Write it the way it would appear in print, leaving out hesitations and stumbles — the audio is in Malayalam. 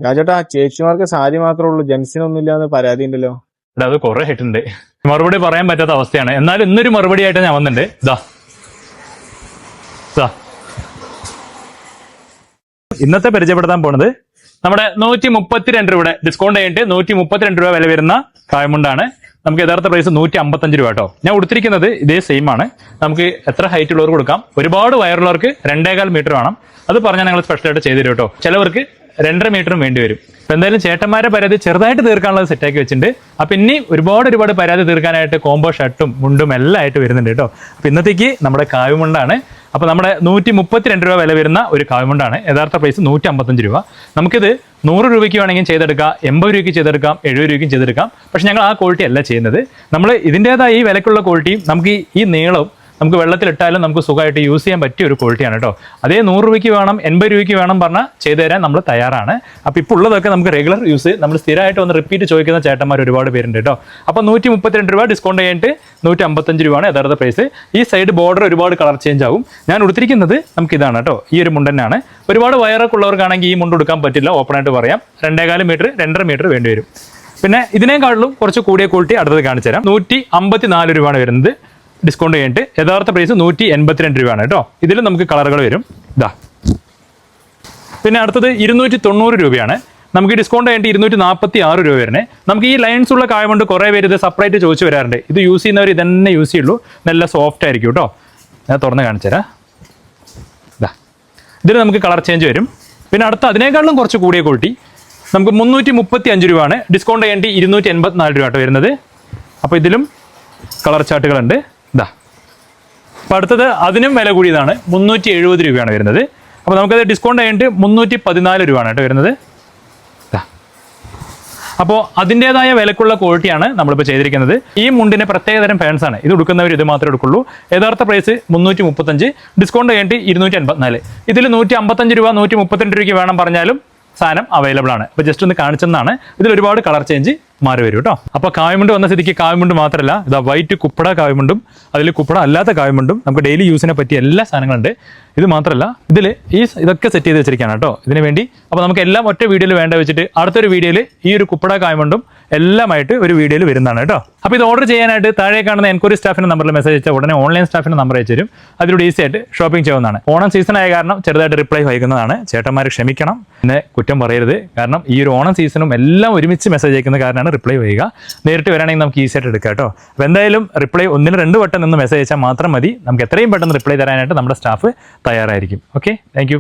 രാജേട്ടാ ചേച്ചിമാർക്ക് സാരി മാത്രമേ ഉള്ളൂ, ജെൻസിനൊന്നും ഇല്ലാന്ന് പരാതി ഉണ്ടല്ലോ. അത് കുറെ ആയിട്ടുണ്ട്, മറുപടി പറയാൻ പറ്റാത്ത അവസ്ഥയാണ്. എന്നാലും ഇന്നൊരു മറുപടി ആയിട്ട് ഞാൻ വന്നിട്ടുണ്ട്. ഇന്നത്തെ പരിചയപ്പെടുത്താൻ പോണത് നമ്മുടെ 132 രൂപയുടെ ഡിസ്കൗണ്ട് കഴിഞ്ഞിട്ട് 132 രൂപ വില വരുന്ന കായമുണ്ടാണ്. നമുക്ക് യഥാർത്ഥ പ്രൈസ് 155 രൂപ കേട്ടോ. ഞാൻ കൊടുത്തിരിക്കുന്നത് ഇതേ സെയിം ആണ്. നമുക്ക് എത്ര ഹൈറ്റ് ഉള്ളവർക്ക് കൊടുക്കാം. ഒരുപാട് വയറുള്ളവർക്ക് 2.25 മീറ്റർ വേണം. അത് പറഞ്ഞാൽ ഞങ്ങൾ സ്പെഷ്യലായിട്ട് ചെയ്തു തരും കേട്ടോ. ചിലവർക്ക് 2.5 മീറ്ററും വേണ്ടി വരും. അപ്പൊ എന്തായാലും ചേട്ടന്മാരെ പരാതി ചെറുതായിട്ട് തീർക്കാനുള്ളത് സെറ്റാക്കി വെച്ചിട്ടുണ്ട്. അപ്പൊ ഇനി ഒരുപാട് പരാതി തീർക്കാനായിട്ട് കോംബോ ഷർട്ടും മുണ്ടും എല്ലാം ആയിട്ട് വരുന്നുണ്ട് കേട്ടോ. അപ്പൊ ഇന്നത്തേക്ക് നമ്മുടെ കാവ്യമുണ്ടാണ്. അപ്പൊ നമ്മുടെ 132 രൂപ വില വരുന്ന ഒരു കാവ്യമുണ്ടാണ്. യഥാർത്ഥ പ്രൈസ് 155 രൂപ. നമുക്കിത് 100 രൂപയ്ക്ക് വേണമെങ്കിൽ ചെയ്തെടുക്കാം, 80 രൂപയ്ക്ക് ചെയ്തെടുക്കാം, 70 രൂപയ്ക്കും ചെയ്തെടുക്കാം. പക്ഷെ ഞങ്ങൾ ആ ക്വാളിറ്റി അല്ല ചെയ്യുന്നത്. നമ്മൾ ഇതിൻ്റെതായ ഈ വിലക്കുള്ള ക്വാളിറ്റിയും നമുക്ക് ഈ നീളവും നമുക്ക് വെള്ളത്തിലിട്ടാലും നമുക്ക് സുഖമായിട്ട് യൂസ് ചെയ്യാൻ പറ്റിയ ഒരു ക്വാളിറ്റിയാണ് കേട്ടോ. അതേ 100 രൂപയ്ക്ക് വേണം, 80 രൂപയ്ക്ക് വേണം പറഞ്ഞാൽ ചെയ്തു തരാൻ നമ്മൾ തയ്യാറാണ്. അപ്പോൾ ഇപ്പോൾ ഉള്ളതൊക്കെ നമുക്ക് റെഗുലർ യൂസ്, നമ്മൾ സ്ഥിരമായിട്ട് ഒന്ന് റിപ്പീറ്റ് ചോദിക്കുന്ന ചേട്ടന്മാർ ഒരുപാട് പേരുണ്ട് കേട്ടോ. അപ്പോൾ 132 രൂപ ഡിസ്കൗണ്ട് കഴിഞ്ഞിട്ട് 155 രൂപയാണ് യഥാർത്ഥ പ്രൈസ്. ഈ സൈഡ് ബോർഡർ ഒരുപാട് കളർ ചേഞ്ച് ആവും. ഞാൻ ഉടുത്തിരിക്കുന്നത് നമുക്ക് ഇതാണ് കേട്ടോ, ഈ ഒരു മുണ്ടനാണ്. ഒരുപാട് വയറൊക്കെ ഉള്ളവർക്കാണെങ്കിൽ ഈ മുണ്ട് എടുക്കാൻ പറ്റില്ല, ഓപ്പണായിട്ട് പറയാം. 2.25 മീറ്റർ 2.5 മീറ്റർ വേണ്ടി വരും. പിന്നെ ഇതിനേക്കാളും കുറച്ച് കൂടിയ ക്വാളിറ്റി അടുത്തത് കാണിച്ചു തരാം. 154 രൂപയാണ് വരുന്നത് ഡിസ്കൗണ്ട് കഴിഞ്ഞിട്ട്. യഥാർത്ഥ പ്രൈസ് 182 രൂപയാണ് കേട്ടോ. ഇതിലും നമുക്ക് കളറുകൾ വരും. പിന്നെ അടുത്തത് 290 രൂപയാണ്. നമുക്ക് ഡിസ്കൗണ്ട് കഴിഞ്ഞിട്ട് 246 രൂപ വരുന്നത്. നമുക്ക് ഈ ലൈൻസ് ഉള്ള കായമുണ്ട് കുറേ പേര് ഇത് സെപ്പറേറ്റ് ചോദിച്ചു വരാറുണ്ട്. ഇത് യൂസ് ചെയ്യുന്നവർ ഇതന്നെ യൂസ് ചെയ്യുള്ളൂ, നല്ല സോഫ്റ്റ് ആയിരിക്കും കേട്ടോ. ഞാൻ തുറന്ന് കാണിച്ചു തരാം. ഇതിൽ നമുക്ക് കളർ ചേഞ്ച് വരും. പിന്നെ അടുത്ത അതിനേക്കാളും കുറച്ച് കൂടിയ ക്വാളിറ്റി നമുക്ക് 335 രൂപയാണ്. ഡിസ്കൗണ്ട് കഴിഞ്ഞിട്ട് 284 രൂപ ആയിട്ട് വരുന്നത്. അപ്പോൾ ഇതിലും കളർ ചാർട്ടുകളുണ്ട്. അപ്പോൾ അടുത്തത് അതിനും വില കൂടിയതാണ്, 370 രൂപയാണ് വരുന്നത്. അപ്പോൾ നമുക്കത് ഡിസ്കൗണ്ട് കഴിഞ്ഞിട്ട് 314 രൂപയാണ് കേട്ടോ വരുന്നത്. അപ്പോൾ അതിൻ്റെതായ വിലക്കുള്ള ക്വാളിറ്റിയാണ് നമ്മളിപ്പോൾ ചെയ്തിരിക്കുന്നത്. ഈ മുണ്ടിന് പ്രത്യേകതരം ഫാൻസ് ആണ്. ഇത് എടുക്കുന്നവർ ഇത് മാത്രമേ എടുക്കുള്ളൂ. യഥാർത്ഥ പ്രൈസ് 335, ഡിസ്കൗണ്ട് കഴിഞ്ഞിട്ട് 284. ഇതിൽ 155 രൂപ 132 രൂപയ്ക്ക് വേണം പറഞ്ഞാലും സാധനം അവൈലബിൾ ആണ്. അപ്പോൾ ജസ്റ്റ് ഒന്ന് കാണിച്ചെന്നാണ്. ഇതിൽ ഒരുപാട് കളർ ചേഞ്ച് മാറി വരും കേട്ടോ. അപ്പോൾ കാവ്യമുണ്ട് വന്ന സ്ഥിതിക്ക് കാവ്യമുണ്ട് മാത്രമല്ല, ഇതാ വൈറ്റ് കുപ്പട കാവ്യമുണ്ടും അതിൽ കുപ്പട അല്ലാത്ത കാവ്യമുണ്ടും നമുക്ക് ഡെയിലി യൂസിനെ പറ്റിയ എല്ലാ സാധനങ്ങളുണ്ട്. ഇത് മാത്രമല്ല ഇതിൽ ഇതൊക്കെ സെറ്റ് ചെയ്ത് വെച്ചിരിക്കുകയാണ് കേട്ടോ ഇതിന് വേണ്ടി. അപ്പോൾ നമുക്ക് എല്ലാം ഒറ്റ വീഡിയോയിൽ വേണ്ട വെച്ചിട്ട് അടുത്തൊരു വീഡിയോയിൽ ഈ ഒരു കുപ്പട കാവ്യമുണ്ടും എല്ലാമായിട്ട് ഒരു വീഡിയോയിൽ വരുന്നതാണ് കേട്ടോ. അപ്പോൾ ഇത് ഓർഡർ ചെയ്യാനായിട്ട് താഴെ കാണുന്ന എൻക്വയറി സ്റ്റാഫിൻ്റെ നമ്പറിൽ മെസ്സേജ് അയച്ചാൽ ഉടനെ ഓൺലൈൻ സ്റ്റാഫിൻ്റെ നമ്പർ അയച്ചു തരും. അതിലൂടെ ഈസി ആയിട്ട് ഷോപ്പിംഗ് ചെയ്യാവുന്നതാണ്. ഓണം സീസൺ ആയ കാരണം ചെറുതായിട്ട് റിപ്ലൈ വൈകുന്നതാണ്. ചേട്ടന്മാർ ക്ഷമിക്കണം, എന്നെ കുറ്റം പറയരുത്. കാരണം ഈ ഒരു ഓണം സീസണും എല്ലാം ഒരുമിച്ച് മെസ്സേജ് അയക്കുന്ന കാരണമാണ് റിപ്ലൈ വൈകുക. നേരിട്ട് വരാണെങ്കിൽ നമുക്ക് ഈസി ആയിട്ട് എടുക്കാം കേട്ടോ. അപ്പോൾ എന്തായാലും റിപ്ലൈ 1-2 വട്ടം നിന്ന് മെസ്സേജ് അയച്ചാൽ മാത്രം മതി. നമുക്ക് എത്രയും പെട്ടെന്ന് റിപ്ലൈ തരാനായിട്ട് നമ്മുടെ സ്റ്റാഫ് തയ്യാറായിരിക്കും. Okay, thank U.